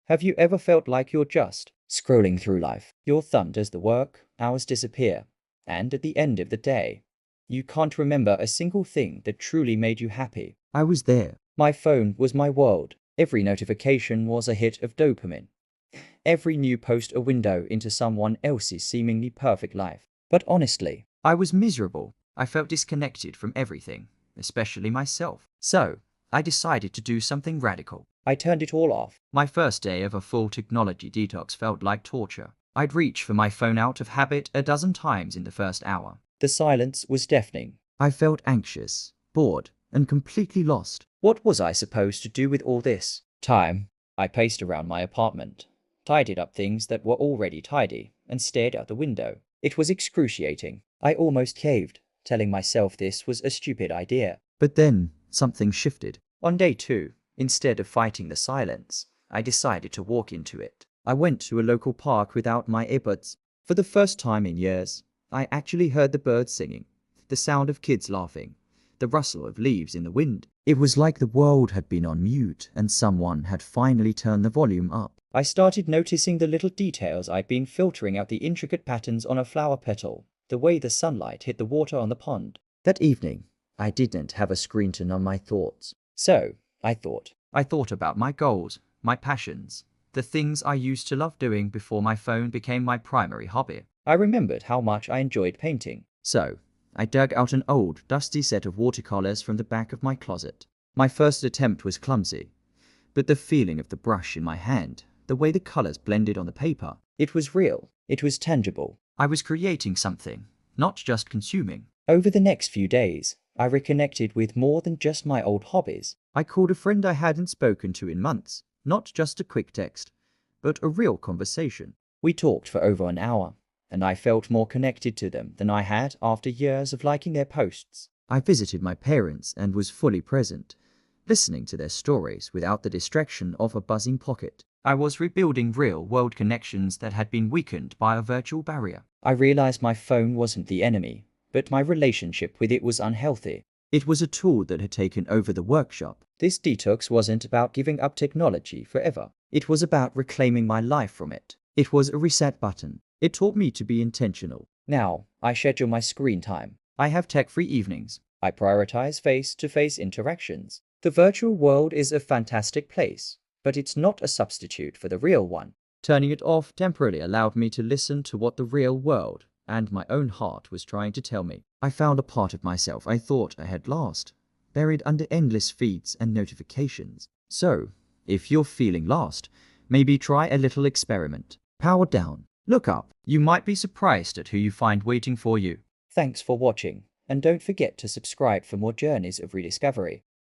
Have you ever felt like you're just scrolling through life? Your thumb does the work, hours disappear, and at the end of the day, you can't remember a single thing that truly made you happy. I was there. My phone was my world. Every notification was a hit of dopamine. Every new post a window into someone else's seemingly perfect life. But honestly, I was miserable. I felt disconnected from everything, especially myself. So, I decided to do something radical. I turned it all off. My first day of a full technology detox felt like torture. I'd reach for my phone out of habit a dozen times in the first hour. The silence was deafening. I felt anxious, bored, and completely lost. What was I supposed to do with all this time? I paced around my apartment, tidied up things that were already tidy, and stared out the window. It was excruciating. I almost caved, telling myself this was a stupid idea. But then, something shifted. On day 2, instead of fighting the silence, I decided to walk into it. I went to a local park without my earbuds. For the first time in years, I actually heard the birds singing, the sound of kids laughing, the rustle of leaves in the wind. It was like the world had been on mute and someone had finally turned the volume up. I started noticing the little details I'd been filtering out, the intricate patterns on a flower petal, the way the sunlight hit the water on the pond. That evening, I didn't have a screen to numb my thoughts. So, I thought about my goals, my passions, the things I used to love doing before my phone became my primary hobby. I remembered how much I enjoyed painting. So, I dug out an old, dusty set of watercolors from the back of my closet. My first attempt was clumsy, but the feeling of the brush in my hand, the way the colors blended on the paper, it was real. It was tangible. I was creating something, not just consuming. Over the next few days, I reconnected with more than just my old hobbies. I called a friend I hadn't spoken to in months, not just a quick text, but a real conversation. We talked for over an hour, and I felt more connected to them than I had after years of liking their posts. I visited my parents and was fully present, listening to their stories without the distraction of a buzzing pocket. I was rebuilding real-world connections that had been weakened by a virtual barrier. I realized my phone wasn't the enemy, but my relationship with it was unhealthy. It was a tool that had taken over the workshop. This detox wasn't about giving up technology forever. It was about reclaiming my life from it. It was a reset button. It taught me to be intentional. Now, I schedule my screen time. I have tech-free evenings. I prioritize face-to-face interactions. The virtual world is a fantastic place, but it's not a substitute for the real one. Turning it off temporarily allowed me to listen to what the real world and my own heart was trying to tell me. I found a part of myself I thought I had lost, buried under endless feeds and notifications. So, if you're feeling lost, maybe try a little experiment. Power down. Look up. You might be surprised at who you find waiting for you. Thanks for watching, and don't forget to subscribe for more journeys of rediscovery.